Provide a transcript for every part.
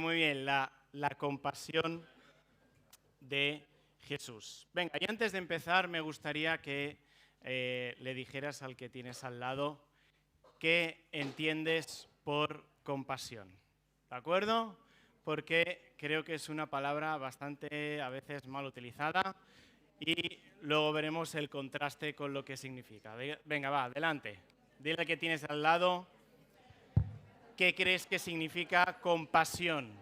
Muy bien, la compasión de Jesús. Venga, y antes de empezar me gustaría que le dijeras al que tienes al lado qué entiendes por compasión, ¿de acuerdo? Porque creo que es una palabra bastante a veces mal utilizada y luego veremos el contraste con lo que significa. Venga, va, adelante. Dile al que tienes al lado qué crees que significa compasión.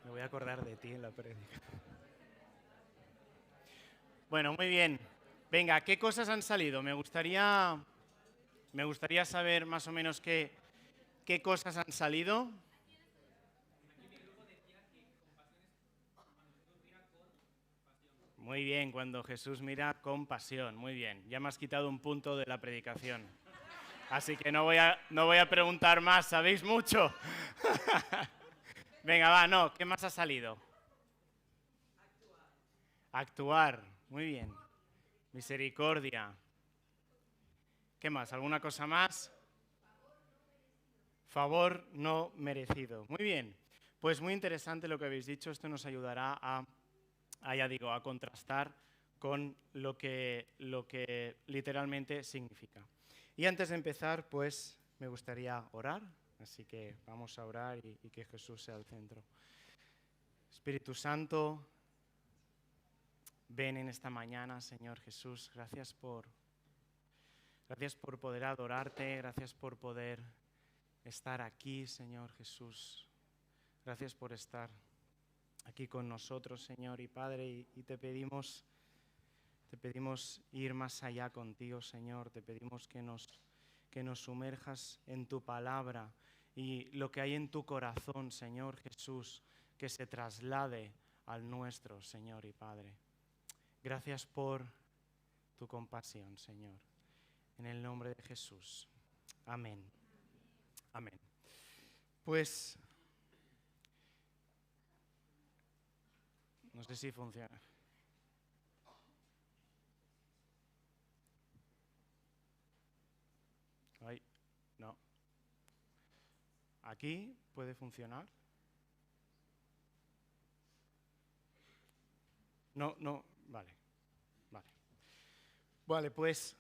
Me voy a acordar de ti en la prédica. Bueno, muy bien. Venga, ¿qué cosas han salido? Me gustaría saber más o menos qué cosas han salido. Muy bien, cuando Jesús mira con pasión. Muy bien, ya me has quitado un punto de la predicación. Así que no voy a preguntar más, sabéis mucho. Venga, va, no, ¿qué más ha salido? Actuar, muy bien. Misericordia. ¿Qué más? ¿Alguna cosa más? Favor no merecido. Muy bien. Pues muy interesante lo que habéis dicho. Esto nos ayudará a contrastar con lo que literalmente significa. Y antes de empezar, pues me gustaría orar. Así que vamos a orar y que Jesús sea el centro. Espíritu Santo, ven en esta mañana, Señor Jesús. Gracias por poder adorarte. Gracias por poder estar aquí, Señor Jesús. Gracias por estar aquí con nosotros, Señor y Padre, y te pedimos ir más allá contigo, Señor. Te pedimos que nos sumerjas en tu palabra y lo que hay en tu corazón, Señor Jesús, que se traslade al nuestro, Señor y Padre. Gracias por tu compasión, Señor. En el nombre de Jesús. Amén. Amén. Pues no sé si funciona. Ay, no. ¿Aquí puede funcionar? No, vale. Vale, pues...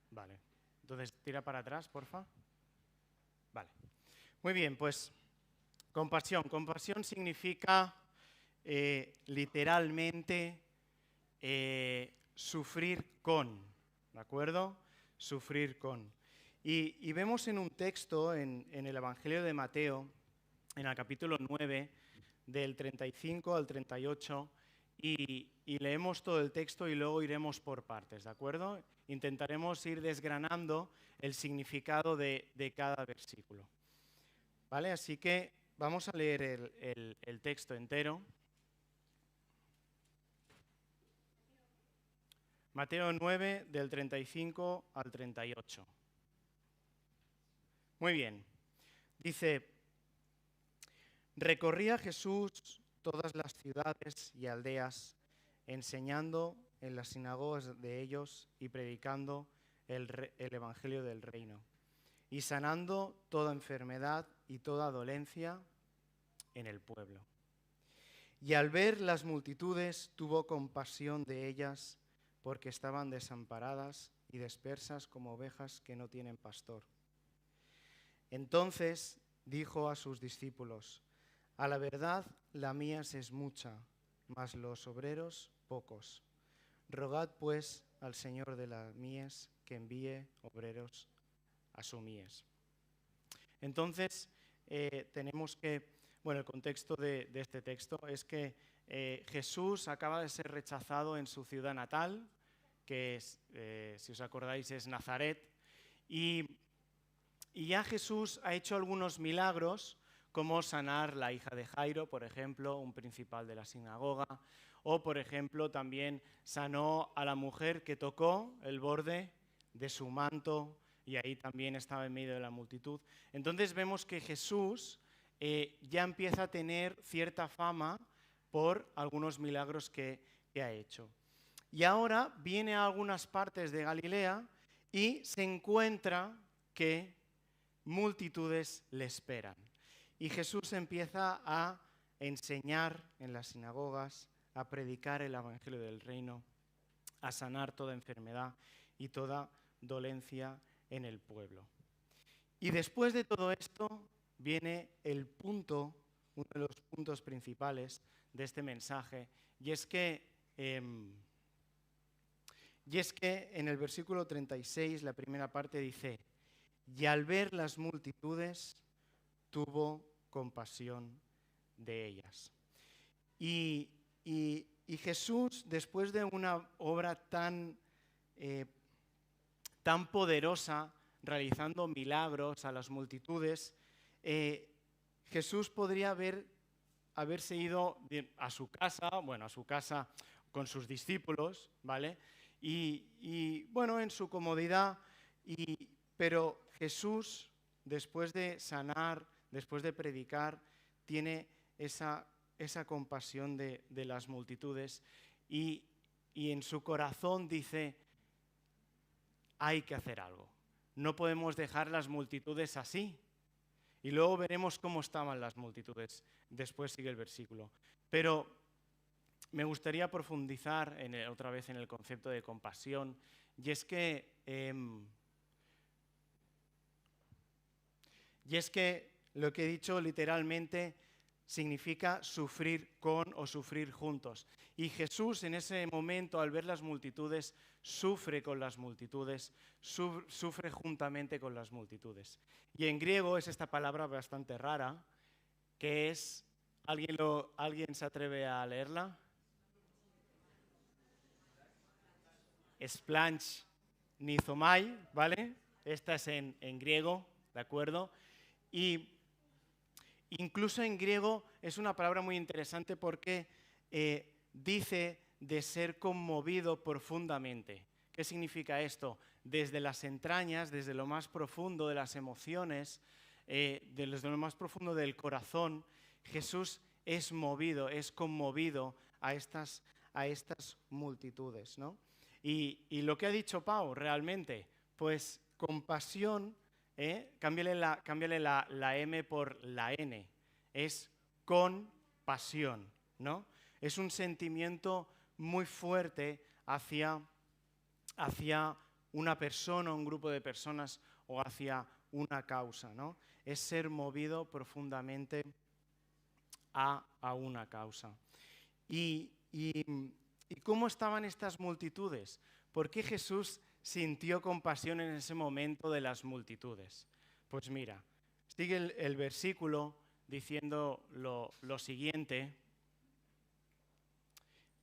Vale. Entonces, tira para atrás, porfa. Vale. Muy bien, pues compasión. Compasión significa literalmente sufrir con, ¿de acuerdo? Sufrir con. Y vemos en un texto en el Evangelio de Mateo, en el capítulo 9, del 35 al 38, y leemos todo el texto y luego iremos por partes, ¿de acuerdo? Intentaremos ir desgranando el significado de cada versículo. ¿Vale? Así que vamos a leer el texto entero. Mateo 9, del 35 al 38. Muy bien. Dice: recorría Jesús todas las ciudades y aldeas, enseñando en las sinagogas de ellos y predicando el evangelio del reino, y sanando toda enfermedad y toda dolencia en el pueblo. Y al ver las multitudes, tuvo compasión de ellas, porque estaban desamparadas y dispersas como ovejas que no tienen pastor. Entonces dijo a sus discípulos: a la verdad, la mies es mucha, mas los obreros pocos. Rogad pues al Señor de la mies que envíe obreros a su mies. Entonces, tenemos que, el contexto de este texto es que Jesús acaba de ser rechazado en su ciudad natal, que es, si os acordáis, es Nazaret, y ya Jesús ha hecho algunos milagros, como sanar la hija de Jairo, por ejemplo, un principal de la sinagoga, o, por ejemplo, también sanó a la mujer que tocó el borde de su manto, y ahí también estaba en medio de la multitud. Entonces vemos que Jesús ya empieza a tener cierta fama por algunos milagros que ha hecho. Y ahora viene a algunas partes de Galilea y se encuentra que multitudes le esperan. Y Jesús empieza a enseñar en las sinagogas, a predicar el evangelio del reino, a sanar toda enfermedad y toda dolencia en el pueblo. Y después de todo esto viene el punto, uno de los puntos principales de este mensaje, y es que en el versículo 36, la primera parte dice: y al ver las multitudes, tuvo compasión de ellas. Y Jesús, después de una obra tan poderosa, realizando milagros a las multitudes, Jesús podría haberse ido a su casa con sus discípulos, ¿vale? Y en su comodidad, pero Jesús, después de sanar, después de predicar, tiene esa compasión de las multitudes y en su corazón dice: hay que hacer algo. No podemos dejar las multitudes así. Y luego veremos cómo estaban las multitudes. Después sigue el versículo. Pero me gustaría profundizar otra vez en el concepto de compasión. Y es que lo que he dicho literalmente significa sufrir con o sufrir juntos. Y Jesús en ese momento, al ver las multitudes, sufre con las multitudes, sufre juntamente con las multitudes. Y en griego es esta palabra bastante rara, que es, ¿alguien se atreve a leerla? Splanch nizomai, ¿vale? Esta es en griego, ¿de acuerdo? Y incluso en griego es una palabra muy interesante porque dice de ser conmovido profundamente. ¿Qué significa esto? Desde las entrañas, desde lo más profundo de las emociones, desde lo más profundo del corazón, Jesús es movido, es conmovido a estas multitudes, ¿no? Y lo que ha dicho Pau realmente, pues compasión, cámbiale la M por la N, es compasión, ¿no? Es un sentimiento muy fuerte hacia una persona, un grupo de personas o hacia una causa, ¿no? Es ser movido profundamente a una causa. ¿Y cómo estaban estas multitudes? ¿Por qué Jesús sintió compasión en ese momento de las multitudes? Pues mira, sigue el versículo diciendo lo siguiente.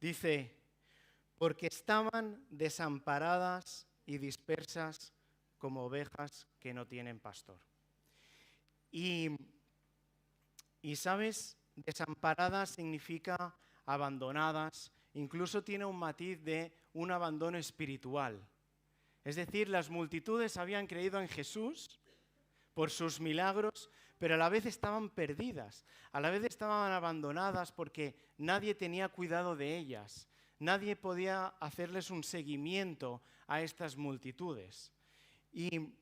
Dice: porque estaban desamparadas y dispersas como ovejas que no tienen pastor. Y ¿sabes? Desamparadas significa abandonadas, incluso tiene un matiz de un abandono espiritual. Es decir, las multitudes habían creído en Jesús por sus milagros, pero a la vez estaban perdidas, a la vez estaban abandonadas porque nadie tenía cuidado de ellas. Nadie podía hacerles un seguimiento a estas multitudes. Y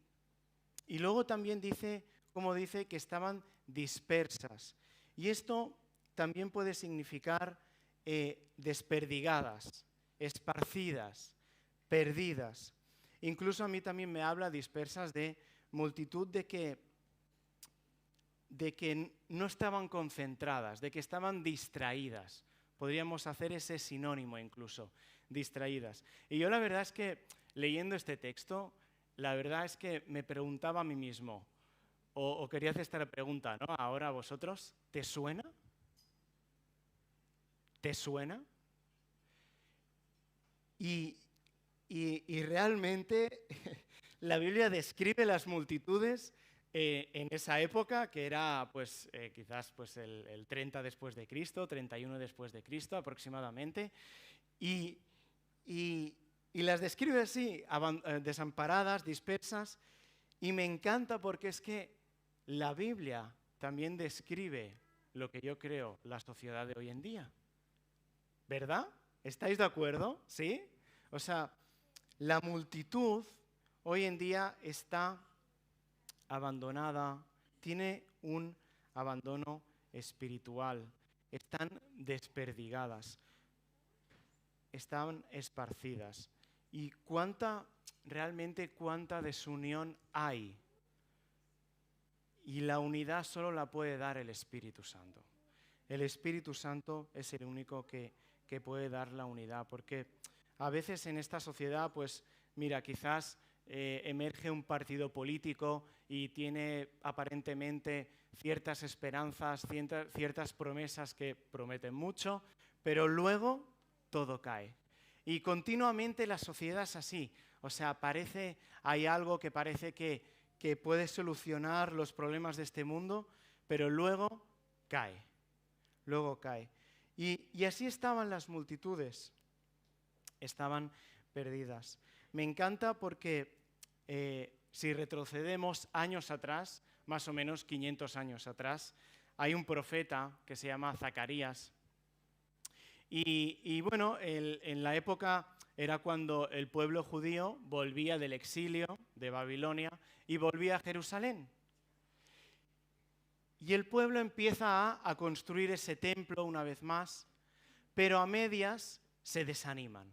luego también dice que estaban dispersas. Y esto también puede significar desperdigadas, esparcidas, perdidas. Incluso a mí también me habla dispersas de multitud de que de que no estaban concentradas, de que estaban distraídas. Podríamos hacer ese sinónimo incluso, distraídas. Y yo la verdad es que leyendo este texto, la verdad es que me preguntaba a mí mismo, o quería hacer esta pregunta, ¿no? Ahora a vosotros, ¿te suena? ¿Te suena? Y realmente la Biblia describe las multitudes en esa época, que era pues, quizás pues, el 30 después de Cristo, 31 después de Cristo aproximadamente, y las describe así, desamparadas, dispersas, y me encanta porque es que la Biblia también describe lo que yo creo la sociedad de hoy en día. ¿Verdad? ¿Estáis de acuerdo? ¿Sí? O sea, la multitud hoy en día está abandonada, tiene un abandono espiritual, están desperdigadas, están esparcidas. ¿Y realmente cuánta desunión hay? Y la unidad solo la puede dar el Espíritu Santo. El Espíritu Santo es el único que puede dar la unidad, porque a veces en esta sociedad, pues mira, quizás emerge un partido político y tiene aparentemente ciertas esperanzas, ciertas promesas que prometen mucho, pero luego todo cae. Y continuamente la sociedad es así, o sea, hay algo que parece que puede solucionar los problemas de este mundo, pero luego cae. Y así estaban las multitudes, estaban perdidas. Me encanta porque si retrocedemos años atrás, más o menos 500 años atrás, hay un profeta que se llama Zacarías. Y bueno, en la época era cuando el pueblo judío volvía del exilio de Babilonia y volvía a Jerusalén. Y el pueblo empieza a construir ese templo una vez más, pero a medias se desaniman.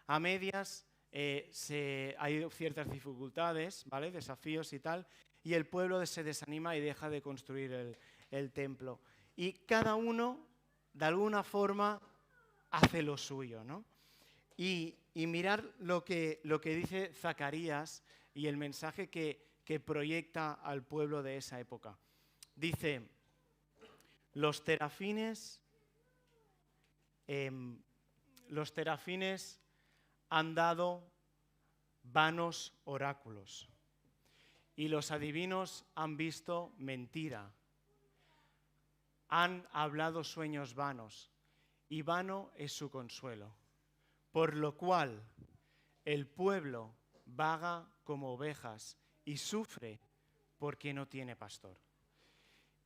A medias hay ciertas dificultades, ¿vale? Desafíos y tal, y el pueblo se desanima y deja de construir el templo. Y cada uno, de alguna forma, hace lo suyo, ¿no? Y mirar lo que dice Zacarías y el mensaje que proyecta al pueblo de esa época. Dice, los terafines han dado vanos oráculos y los adivinos han visto mentira. Han hablado sueños vanos y vano es su consuelo, por lo cual el pueblo vaga como ovejas y sufre porque no tiene pastor.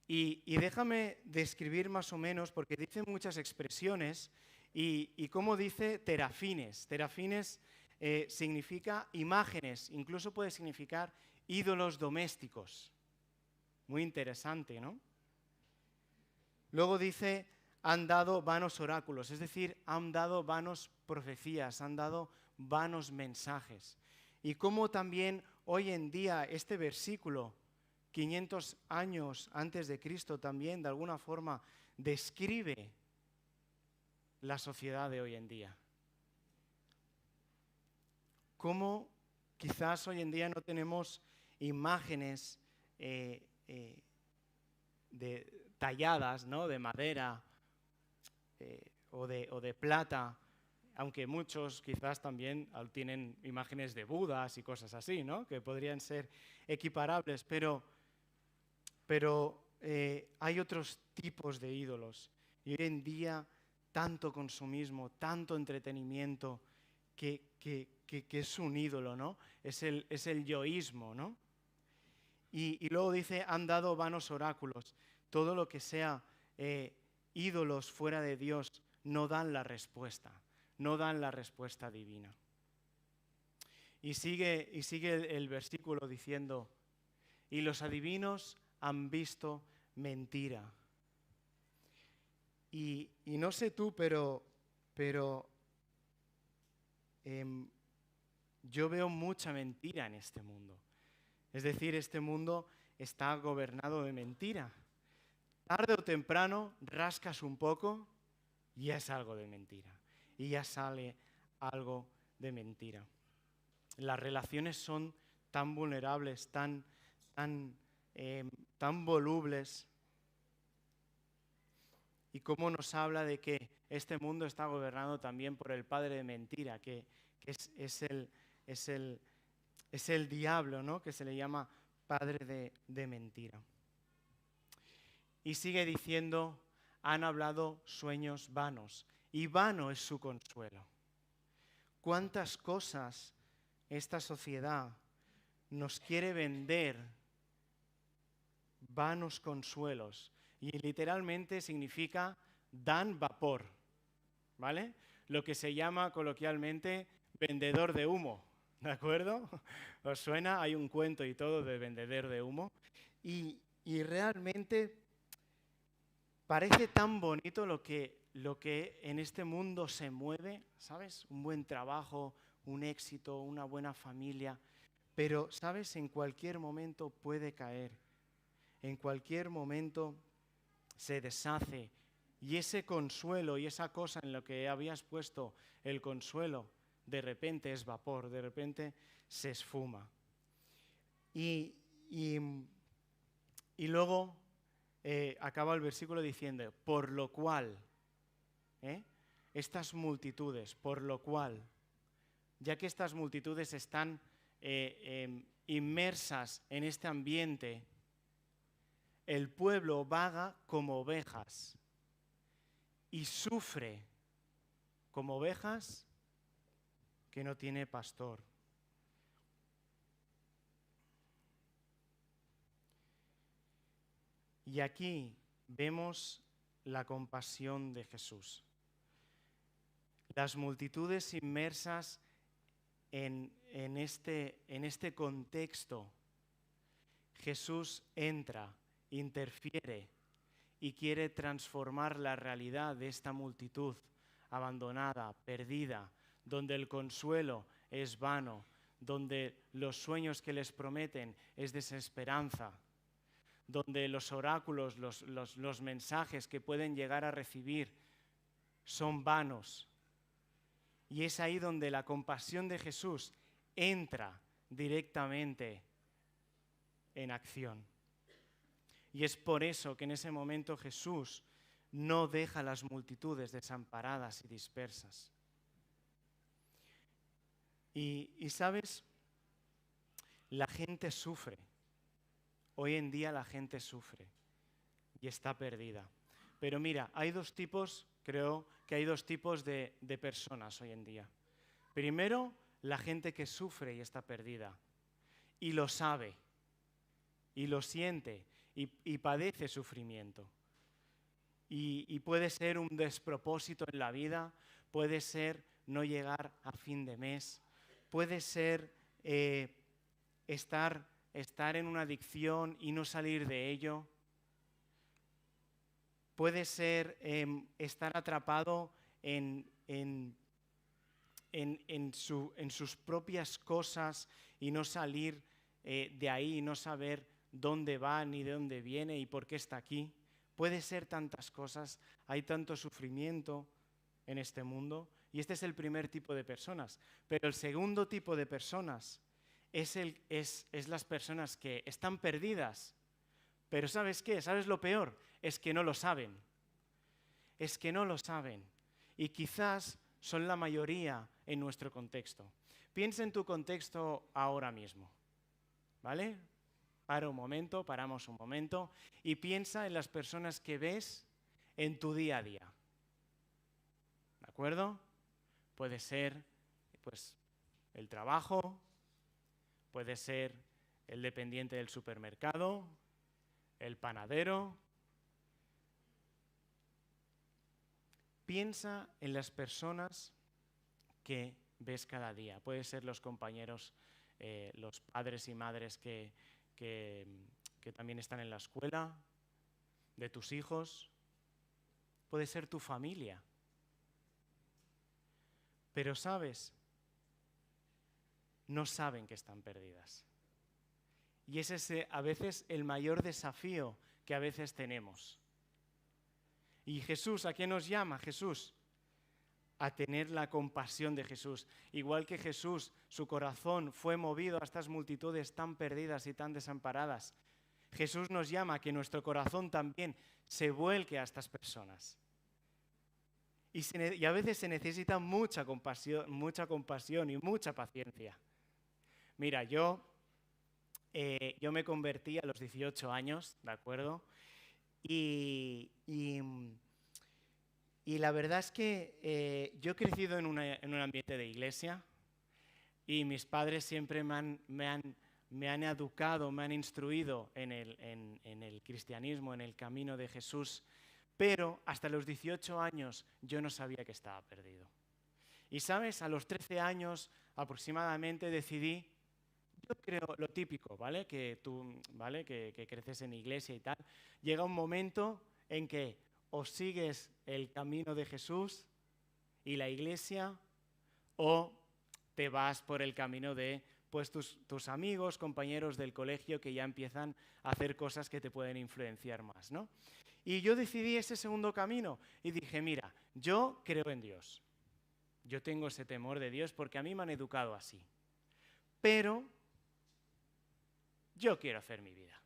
Y déjame describir más o menos, porque dice muchas expresiones, y como dice terafines. Terafines significa imágenes, incluso puede significar ídolos domésticos. Muy interesante, ¿no? Luego dice, han dado vanos oráculos, es decir, han dado vanos profecías, han dado vanos mensajes. Y como también hoy en día este versículo, 500 años antes de Cristo, también de alguna forma describe la sociedad de hoy en día. Cómo quizás hoy en día no tenemos imágenes talladas, ¿no? De madera o de plata, aunque muchos quizás también tienen imágenes de Budas y cosas así, ¿no? Que podrían ser equiparables, pero hay otros tipos de ídolos. Y hoy en día tanto consumismo, tanto entretenimiento, que es un ídolo, ¿no? Es el yoísmo, ¿no? Y luego dice, han dado vanos oráculos. Todo lo que sea ídolos fuera de Dios no dan la respuesta divina. Y sigue el versículo diciendo, y los adivinos han visto mentira. Y no sé tú, pero yo veo mucha mentira en este mundo. Es decir, este mundo está gobernado de mentira. tarde o temprano rascas un poco y es algo de mentira. Y ya sale algo de mentira. Las relaciones son tan vulnerables, tan volubles. Y cómo nos habla de que este mundo está gobernado también por el padre de mentira, que es el diablo, ¿no? Que se le llama padre de mentira. Y sigue diciendo, han hablado sueños vanos, y vano es su consuelo. ¿Cuántas cosas esta sociedad nos quiere vender? Vanos consuelos. Y literalmente significa dan vapor, ¿vale? Lo que se llama coloquialmente vendedor de humo, ¿de acuerdo? ¿Os suena? Hay un cuento y todo de vendedor de humo. Y realmente parece tan bonito lo que en este mundo se mueve, ¿sabes? Un buen trabajo, un éxito, una buena familia. Pero, ¿sabes? En cualquier momento puede caer. En cualquier momento se deshace. Y ese consuelo y esa cosa en lo que habías puesto el consuelo, de repente es vapor, de repente se esfuma. Y luego acaba el versículo diciendo, por lo cual, estas multitudes, por lo cual, ya que estas multitudes están inmersas en este ambiente, el pueblo vaga como ovejas y sufre como ovejas que no tiene pastor. Y aquí vemos la compasión de Jesús. Las multitudes inmersas en este contexto, Jesús entra, interfiere y quiere transformar la realidad de esta multitud abandonada, perdida, donde el consuelo es vano, donde los sueños que les prometen es desesperanza, donde los oráculos, los mensajes que pueden llegar a recibir son vanos. Y es ahí donde la compasión de Jesús entra directamente en acción. Y es por eso que en ese momento Jesús no deja a las multitudes desamparadas y dispersas. Y ¿sabes? La gente sufre. Hoy en día la gente sufre y está perdida. Pero mira, creo que hay dos tipos de personas hoy en día. Primero, la gente que sufre y está perdida. Y lo sabe, y lo siente, y padece sufrimiento. Y puede ser un despropósito en la vida, puede ser no llegar a fin de mes, puede ser estar en una adicción y no salir de ello. Puede ser estar atrapado en sus propias cosas y no salir de ahí, y no saber dónde va ni de dónde viene y por qué está aquí. Puede ser tantas cosas, hay tanto sufrimiento en este mundo, y este es el primer tipo de personas. Pero el segundo tipo de personas es las personas que están perdidas. Pero ¿sabes qué? ¿Sabes lo peor? Es que no lo saben. Es que no lo saben. Y quizás son la mayoría en nuestro contexto. Piensa en tu contexto ahora mismo, ¿vale? Paramos un momento y piensa en las personas que ves en tu día a día. ¿De acuerdo? Puede ser, pues, el trabajo, puede ser el dependiente del supermercado, el panadero. Piensa en las personas que ves cada día. Puede ser los compañeros, los padres y madres que también están en la escuela, de tus hijos. Puede ser tu familia. Pero, ¿sabes? No saben que están perdidas. Y ese es a veces el mayor desafío que a veces tenemos. ¿Y Jesús a qué nos llama? Jesús a tener la compasión de Jesús. Igual que Jesús, su corazón fue movido a estas multitudes tan perdidas y tan desamparadas. Jesús nos llama a que nuestro corazón también se vuelque a estas personas. Y a veces se necesita mucha compasión y mucha paciencia. Mira, yo me convertí a los 18 años, ¿de acuerdo? Y la verdad es que yo he crecido en un ambiente de iglesia y mis padres siempre me han educado, me han instruido en el cristianismo, en el camino de Jesús, pero hasta los 18 años yo no sabía que estaba perdido. Y sabes, a los 13 años aproximadamente decidí, yo creo lo típico, ¿vale? Que tú, ¿vale? Que creces en iglesia y tal, llega un momento en que o sigues el camino de Jesús y la iglesia, o te vas por el camino de pues, tus amigos, compañeros del colegio que ya empiezan a hacer cosas que te pueden influenciar más, ¿no? Y yo decidí ese segundo camino y dije, mira, yo creo en Dios. Yo tengo ese temor de Dios porque a mí me han educado así. Pero yo quiero hacer mi vida,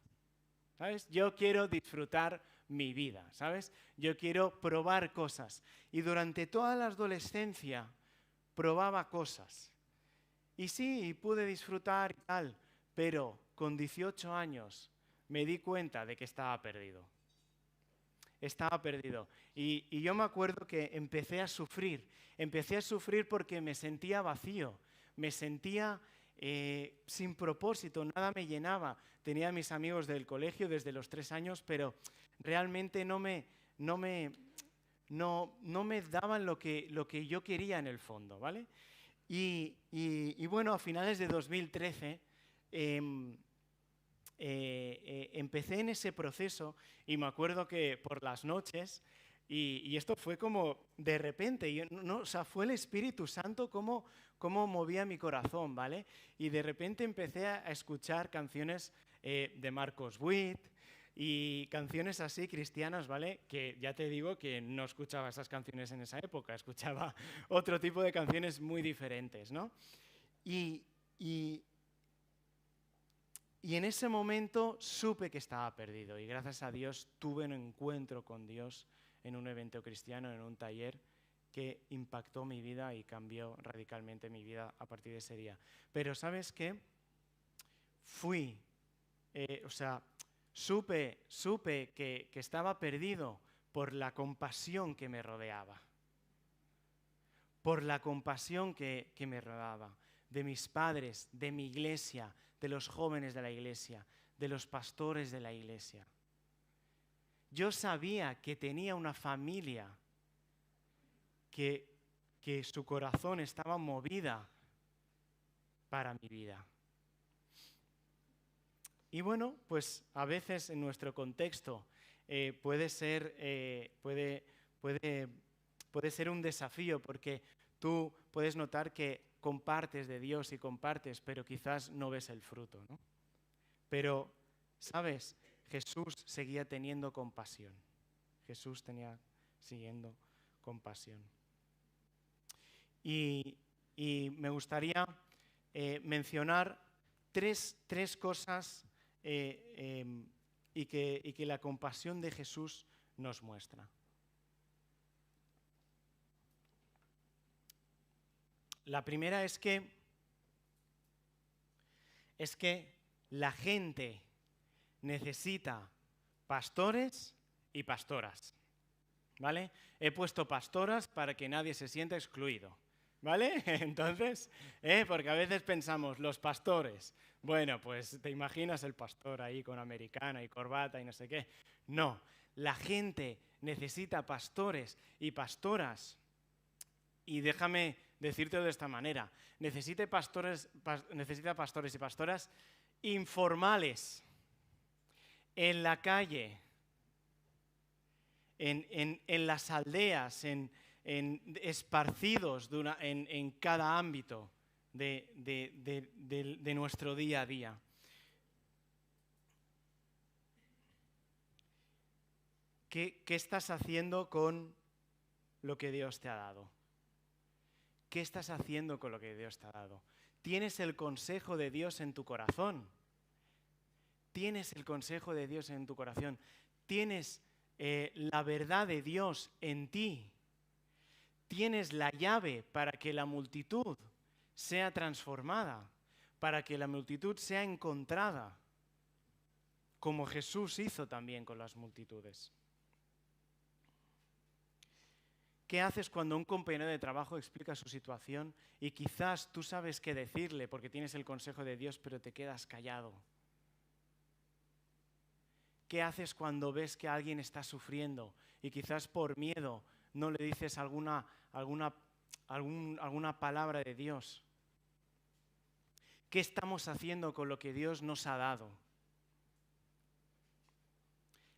¿sabes? Yo quiero disfrutar mi vida, ¿sabes? Yo quiero probar cosas. Y durante toda la adolescencia probaba cosas. Y sí, pude disfrutar y tal, pero con 18 años me di cuenta de que estaba perdido. Estaba perdido. Y yo me acuerdo que empecé a sufrir. Empecé a sufrir porque me sentía vacío. Me sentía sin propósito, nada me llenaba. Tenía a mis amigos del colegio desde los 3 años, pero realmente no me daban lo que yo quería en el fondo, ¿vale? Y bueno, a finales de 2013 empecé en ese proceso y me acuerdo que por las noches, y esto fue como de repente, o sea, fue el Espíritu Santo como movía mi corazón, ¿vale? Y de repente empecé a escuchar canciones de Marcos Witt y canciones así cristianas, ¿vale? Que ya te digo que no escuchaba esas canciones en esa época, escuchaba otro tipo de canciones muy diferentes, ¿no? Y en ese momento supe que estaba perdido y gracias a Dios tuve un encuentro con Dios en un evento cristiano, en un taller que impactó mi vida y cambió radicalmente mi vida a partir de ese día. Pero ¿sabes qué? Supe que estaba perdido por la compasión que me rodeaba. Por la compasión que me rodeaba. De mis padres, de mi iglesia, de los jóvenes de la iglesia, de los pastores de la iglesia. Yo sabía que tenía una familia que su corazón estaba movida para mi vida. Y bueno, pues a veces en nuestro contexto puede ser un desafío porque tú puedes notar que compartes de Dios y compartes, pero quizás no ves el fruto, ¿no? Pero, ¿sabes? Jesús seguía teniendo compasión. Jesús siguiendo compasión. Y me gustaría mencionar tres cosas y que la compasión de Jesús nos muestra. La primera es que la gente necesita pastores y pastoras, ¿vale? He puesto pastoras para que nadie se sienta excluido, ¿vale? Entonces, porque a veces pensamos, los pastores, bueno, pues te imaginas el pastor ahí con americana y corbata y no sé qué. No, la gente necesita pastores y pastoras. Y déjame decírtelo de esta manera, necesita pastores y pastoras informales, en la calle, en las aldeas, esparcidos en cada ámbito de nuestro día a día. ¿Qué estás haciendo con lo que Dios te ha dado? ¿Qué estás haciendo con lo que Dios te ha dado? ¿Tienes el consejo de Dios en tu corazón? ¿Tienes el consejo de Dios en tu corazón? ¿Tienes la verdad de Dios en ti? ¿Tienes la llave para que la multitud sea transformada? Para que la multitud sea encontrada, como Jesús hizo también con las multitudes. ¿Qué haces cuando un compañero de trabajo explica su situación y quizás tú sabes qué decirle porque tienes el consejo de Dios, pero te quedas callado? ¿Qué haces cuando ves que alguien está sufriendo y quizás por miedo no le dices alguna palabra de Dios? ¿Qué estamos haciendo con lo que Dios nos ha dado?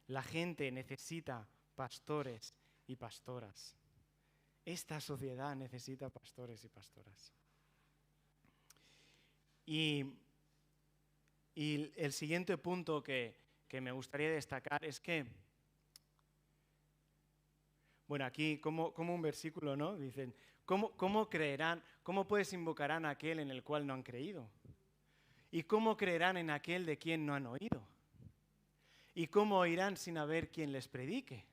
La gente necesita pastores y pastoras. Esta sociedad necesita pastores y pastoras. Y el siguiente punto que me gustaría destacar es que, bueno, aquí como un versículo, ¿no? Dicen, ¿cómo creerán, cómo pues invocarán a aquel en el cual no han creído? ¿Y cómo creerán en aquel de quien no han oído? ¿Y cómo oirán sin haber quien les predique?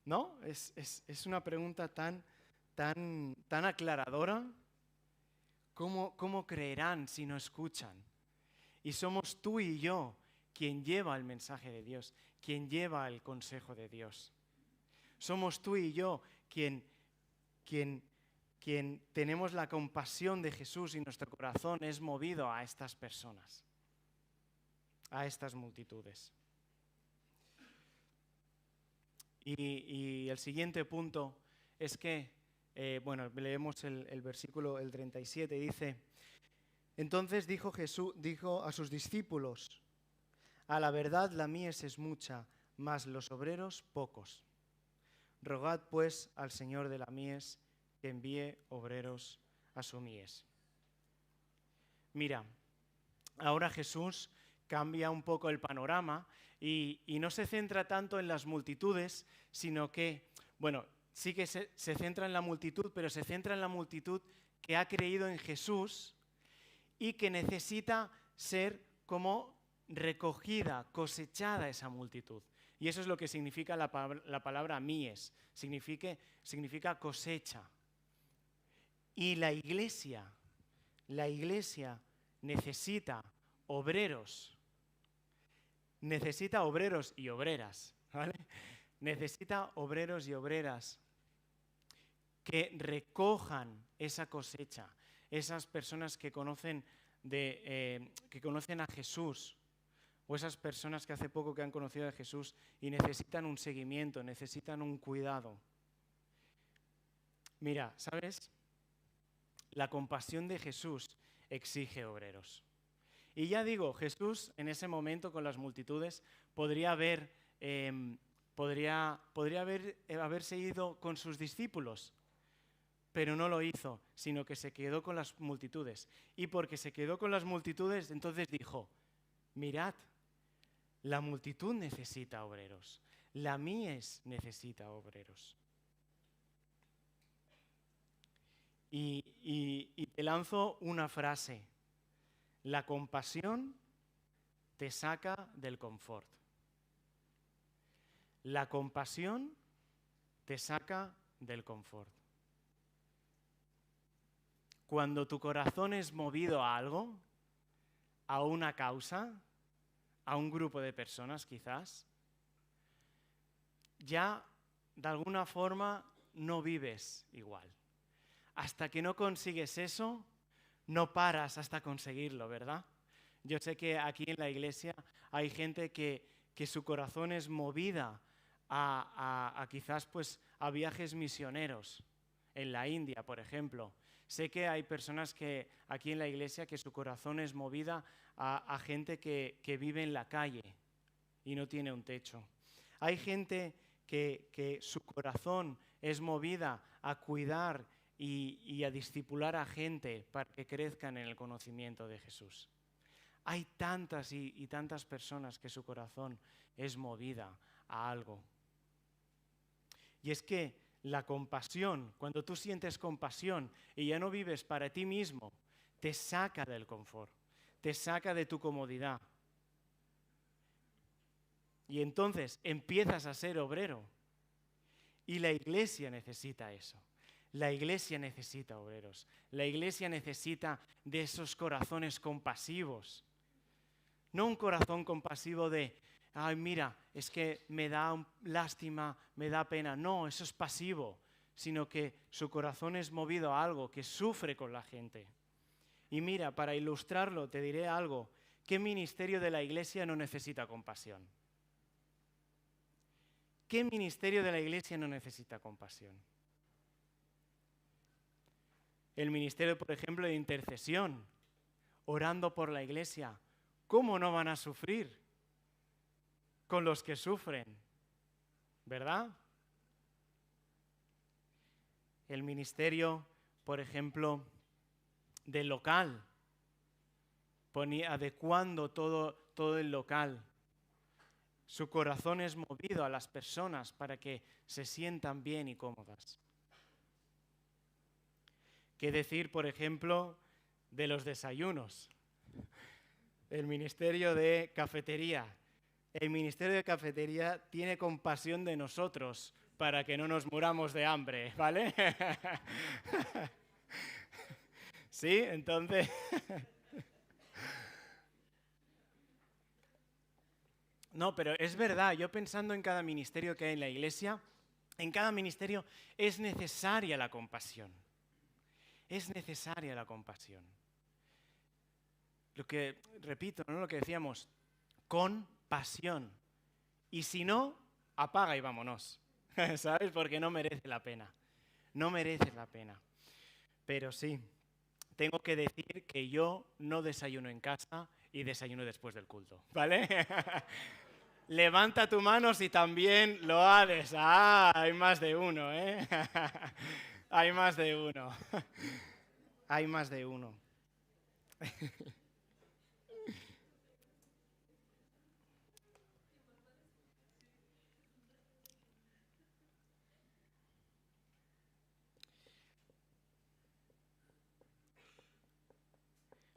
¿No? Es una pregunta tan aclaradora. ¿Cómo creerán si no escuchan? Y somos tú y yo quien lleva el mensaje de Dios, quien lleva el consejo de Dios. Somos tú y yo quien tenemos la compasión de Jesús y nuestro corazón es movido a estas personas, a estas multitudes. Y el siguiente punto es que, leemos el versículo, el 37, dice, entonces dijo a sus discípulos, a la verdad la mies es mucha, mas los obreros pocos. Rogad pues al Señor de la mies que envíe obreros a su mies. Mira, ahora Jesús cambia un poco el panorama y no se centra tanto en las multitudes, sino que, sí que se centra en la multitud, pero se centra en la multitud que ha creído en Jesús y que necesita ser como recogida, cosechada esa multitud. Y eso es lo que significa la palabra mies, significa cosecha. Y la iglesia necesita obreros y obreras, ¿vale? Necesita obreros y obreras que recojan esa cosecha, esas personas que conocen a Jesús, o esas personas que hace poco que han conocido a Jesús y necesitan un seguimiento, necesitan un cuidado. Mira, ¿sabes? La compasión de Jesús exige obreros. Y ya digo, Jesús en ese momento con las multitudes podría haberse ido con sus discípulos, pero no lo hizo, sino que se quedó con las multitudes. Y porque se quedó con las multitudes, entonces dijo, mirad, la multitud necesita obreros, la mies necesita obreros. Y te lanzo una frase, la compasión te saca del confort. La compasión te saca del confort. Cuando tu corazón es movido a algo, a una causa, a un grupo de personas quizás, ya de alguna forma no vives igual. Hasta que no consigues eso, no paras hasta conseguirlo, ¿verdad? Yo sé que aquí en la iglesia hay gente que su corazón es movida a quizás pues a viajes misioneros en la India, por ejemplo. Sé que hay personas que aquí en la iglesia que su corazón es movida a gente que vive en la calle y no tiene un techo. Hay gente que su corazón es movida a cuidar y a discipular a gente para que crezcan en el conocimiento de Jesús. Hay tantas y tantas personas que su corazón es movida a algo. Y es que la compasión, cuando tú sientes compasión y ya no vives para ti mismo, te saca del confort, te saca de tu comodidad. Y entonces empiezas a ser obrero. Y la iglesia necesita eso. La iglesia necesita obreros. La iglesia necesita de esos corazones compasivos. No un corazón compasivo de, ay, mira, es que me da lástima, me da pena. No, eso es pasivo, sino que su corazón es movido a algo, que sufre con la gente. Y mira, para ilustrarlo, te diré algo. ¿Qué ministerio de la iglesia no necesita compasión? ¿Qué ministerio de la iglesia no necesita compasión? El ministerio, por ejemplo, de intercesión, orando por la iglesia. ¿Cómo no van a sufrir con los que sufren? ¿Verdad? El ministerio, por ejemplo, del local, adecuando todo el local. Su corazón es movido a las personas para que se sientan bien y cómodas. ¿Qué decir, por ejemplo, de los desayunos? El ministerio de cafetería. El ministerio de cafetería tiene compasión de nosotros para que no nos muramos de hambre, ¿vale? ¿Sí? Entonces... No, pero es verdad, yo pensando en cada ministerio que hay en la iglesia, en cada ministerio es necesaria la compasión. Es necesaria la compasión. Lo que, repito, ¿no? Lo que decíamos, con pasión. Y si no, apaga y vámonos. ¿Sabes? Porque no merece la pena. No merece la pena. Pero sí, tengo que decir que yo no desayuno en casa y desayuno después del culto, ¿vale? Levanta tu mano si también lo haces. Ah, hay más de uno, ¿eh? Hay más de uno. Hay más de uno.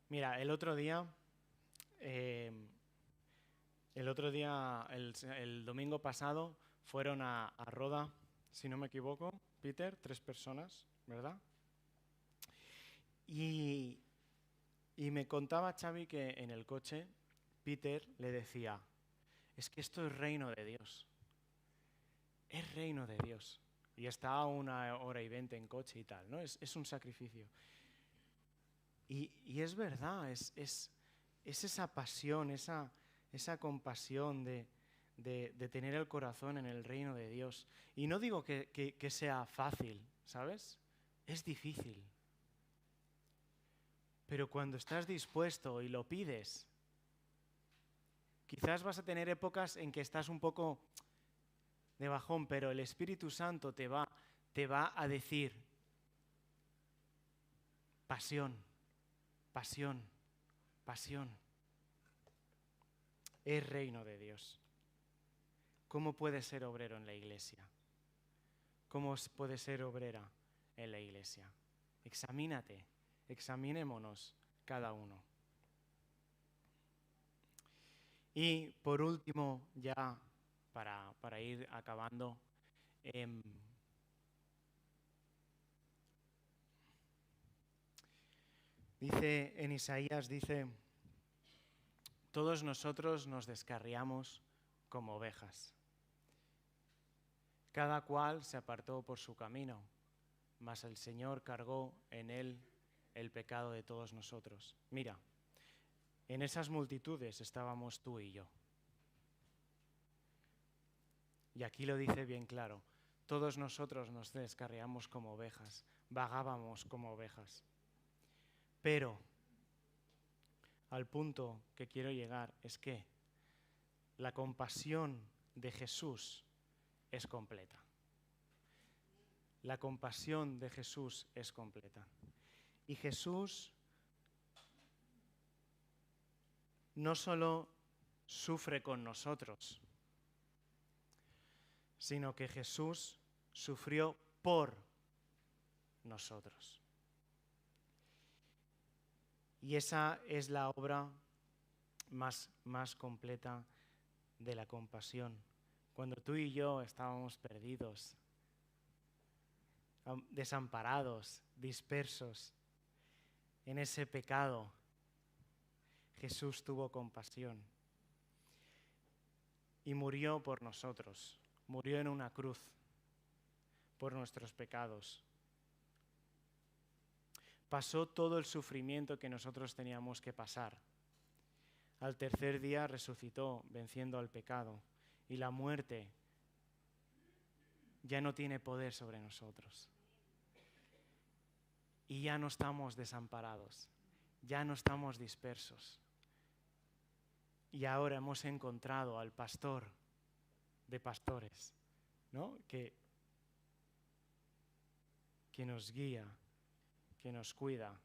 Mira, el otro día, el domingo pasado, fueron a Roda, si no me equivoco, Peter, 3 personas, ¿verdad? Y me contaba Xavi que en el coche Peter le decía, es que esto es reino de Dios. Es reino de Dios. Y está a 1:20 en coche y tal, ¿no? Es un sacrificio. Y es verdad, es esa pasión, esa compasión de tener el corazón en el reino de Dios. Y no digo que sea fácil, ¿sabes? Es difícil. Pero cuando estás dispuesto y lo pides, quizás vas a tener épocas en que estás un poco de bajón, pero el Espíritu Santo te va a decir, pasión, pasión, pasión. Es reino de Dios. ¿Cómo puedes ser obrero en la iglesia? ¿Cómo puedes ser obrera en la iglesia? Examínate, examinémonos cada uno. Y por último, ya para ir acabando, dice en Isaías, dice, todos nosotros nos descarriamos como ovejas. Cada cual se apartó por su camino, mas el Señor cargó en él el pecado de todos nosotros. Mira, en esas multitudes estábamos tú y yo. Y aquí lo dice bien claro, todos nosotros nos descarriamos como ovejas, vagábamos como ovejas. Pero al punto que quiero llegar es que la compasión de Jesús es completa. La compasión de Jesús es completa. Y Jesús no solo sufre con nosotros, sino que Jesús sufrió por nosotros. Y esa es la obra más completa de la compasión. Cuando tú y yo estábamos perdidos, desamparados, dispersos en ese pecado, Jesús tuvo compasión y murió por nosotros, murió en una cruz por nuestros pecados. Pasó todo el sufrimiento que nosotros teníamos que pasar. Al tercer día resucitó, venciendo al pecado, y la muerte ya no tiene poder sobre nosotros. Y ya no estamos desamparados, ya no estamos dispersos. Y ahora hemos encontrado al pastor de pastores, ¿no? que nos guía, que nos cuida,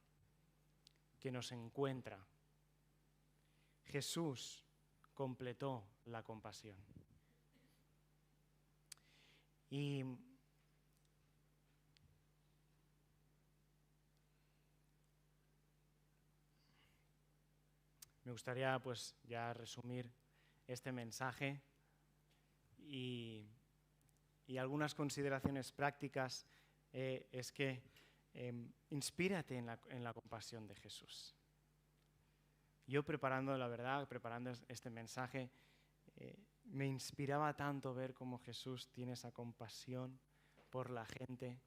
que nos encuentra. Jesús completó la compasión. Y me gustaría pues ya resumir este mensaje y algunas consideraciones prácticas es que inspírate en la compasión de Jesús. Yo preparando este mensaje, me inspiraba tanto ver cómo Jesús tiene esa compasión por la gente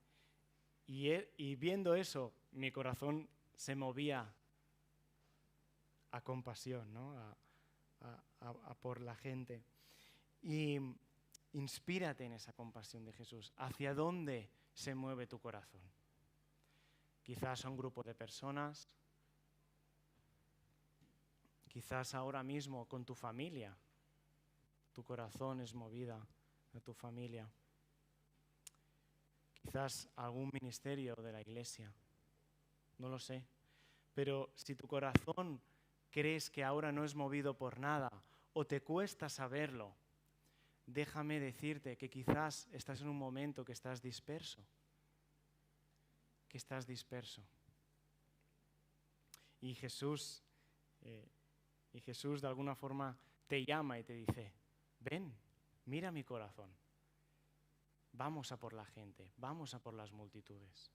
y viendo eso, mi corazón se movía a compasión, ¿no? a por la gente. Y inspírate en esa compasión de Jesús. ¿Hacia dónde se mueve tu corazón? Quizás a un grupo de personas, quizás ahora mismo con tu familia. Tu corazón es movida a tu familia. Quizás a algún ministerio de la iglesia. No lo sé. Pero si tu corazón crees que ahora no es movido por nada o te cuesta saberlo, déjame decirte que quizás estás en un momento que estás disperso. Y Jesús de alguna forma te llama y te dice, ven, mira mi corazón. Vamos a por la gente, vamos a por las multitudes.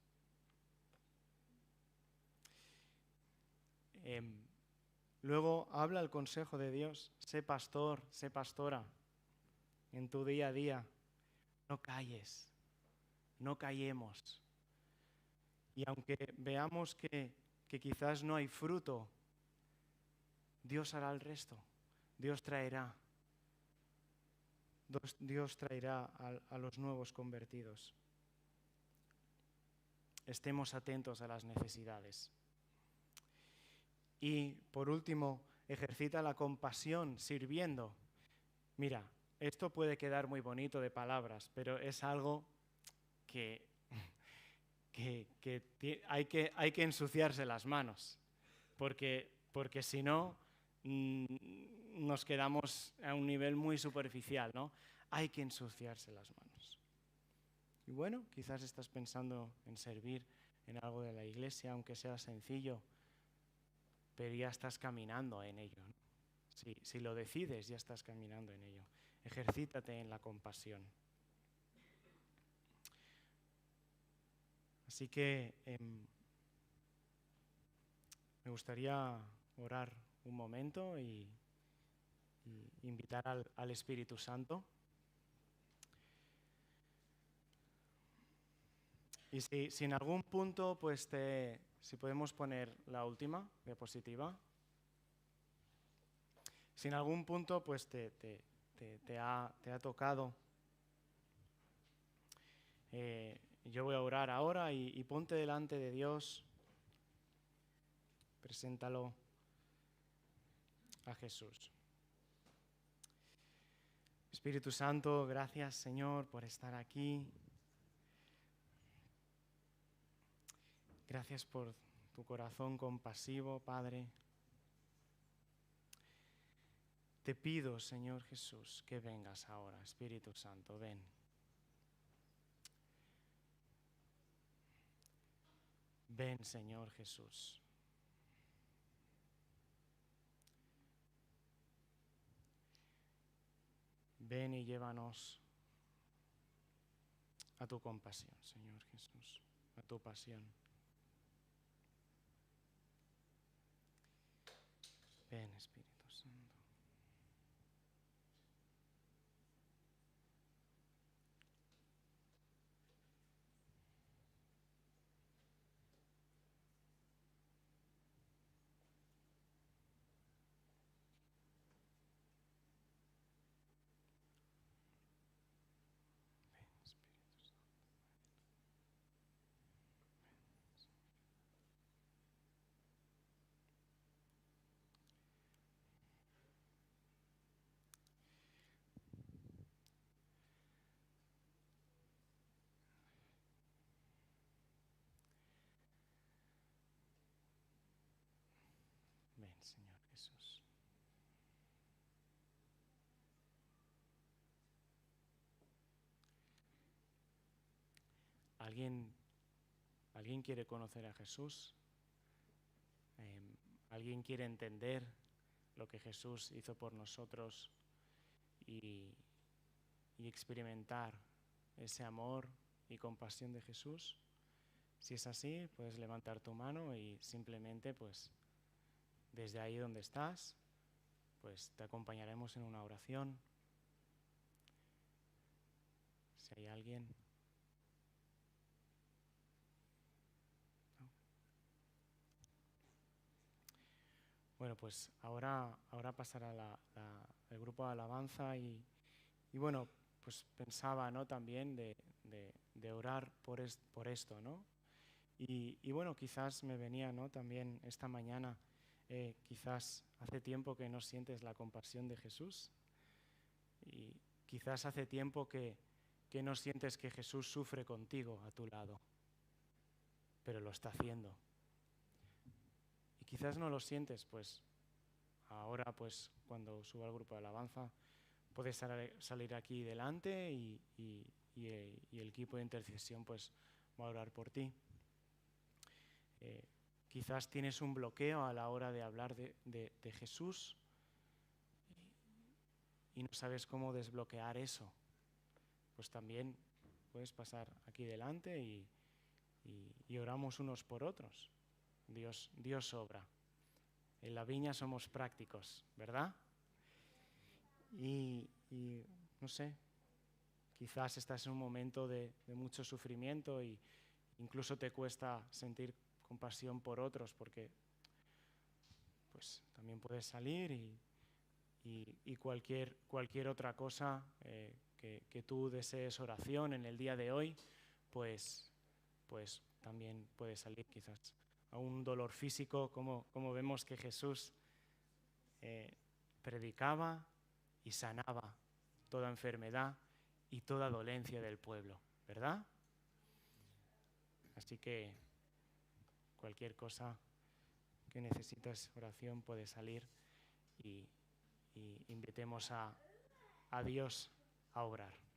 Luego habla el consejo de Dios, sé pastor, sé pastora en tu día a día. No calles, no callemos. Y aunque veamos que quizás no hay fruto, Dios hará el resto. Dios traerá a los nuevos convertidos. Estemos atentos a las necesidades. Y por último, ejercita la compasión sirviendo. Mira, esto puede quedar muy bonito de palabras, pero es algo que hay que ensuciarse las manos, porque si no nos quedamos a un nivel muy superficial, ¿no? Hay que ensuciarse las manos. Y bueno, quizás estás pensando en servir en algo de la iglesia, aunque sea sencillo, pero ya estás caminando en ello, ¿no? Si lo decides, ya estás caminando en ello. Ejercítate en la compasión. Así que me gustaría orar un momento y invitar al Espíritu Santo. Y si en algún punto, pues si podemos poner la última diapositiva. Si en algún punto, pues te ha tocado, yo voy a orar ahora y ponte delante de Dios, preséntalo a Jesús. Espíritu Santo, gracias, Señor, por estar aquí. Gracias por tu corazón compasivo, Padre. Te pido, Señor Jesús, que vengas ahora, Espíritu Santo, ven. Ven, Señor Jesús. Ven y llévanos a tu compasión, Señor Jesús, a tu pasión. Ven, Espíritu Santo. Ven, Espíritu Santo. Ven, Señor Jesús. ¿Alguien quiere conocer a Jesús? ¿Alguien quiere entender lo que Jesús hizo por nosotros y experimentar ese amor y compasión de Jesús? Si es así, puedes levantar tu mano y simplemente, pues, desde ahí donde estás, pues te acompañaremos en una oración. Si hay alguien. ¿No? Bueno, pues ahora pasará el grupo de alabanza y bueno, pues pensaba, ¿no?, también de orar por esto, ¿no? Y bueno, quizás me venía, ¿no?, también esta mañana, quizás hace tiempo que no sientes la compasión de Jesús y quizás hace tiempo que no sientes que Jesús sufre contigo a tu lado, pero lo está haciendo. Y quizás no lo sientes, pues ahora, pues cuando suba al grupo de alabanza, puedes salir aquí delante y el equipo de intercesión pues va a orar por ti. Quizás tienes un bloqueo a la hora de hablar de Jesús y no sabes cómo desbloquear eso. Pues también puedes pasar aquí delante y oramos unos por otros. Dios obra. En la viña somos prácticos, ¿verdad? Y no sé, quizás estás en un momento de mucho sufrimiento y incluso te cuesta sentir compasión por otros porque pues también puedes salir y cualquier otra cosa que tú desees oración en el día de hoy, pues también puedes salir quizás a un dolor físico, como vemos que Jesús predicaba y sanaba toda enfermedad y toda dolencia del pueblo, ¿verdad? Así que cualquier cosa que necesites oración puede salir y invitemos a Dios a obrar.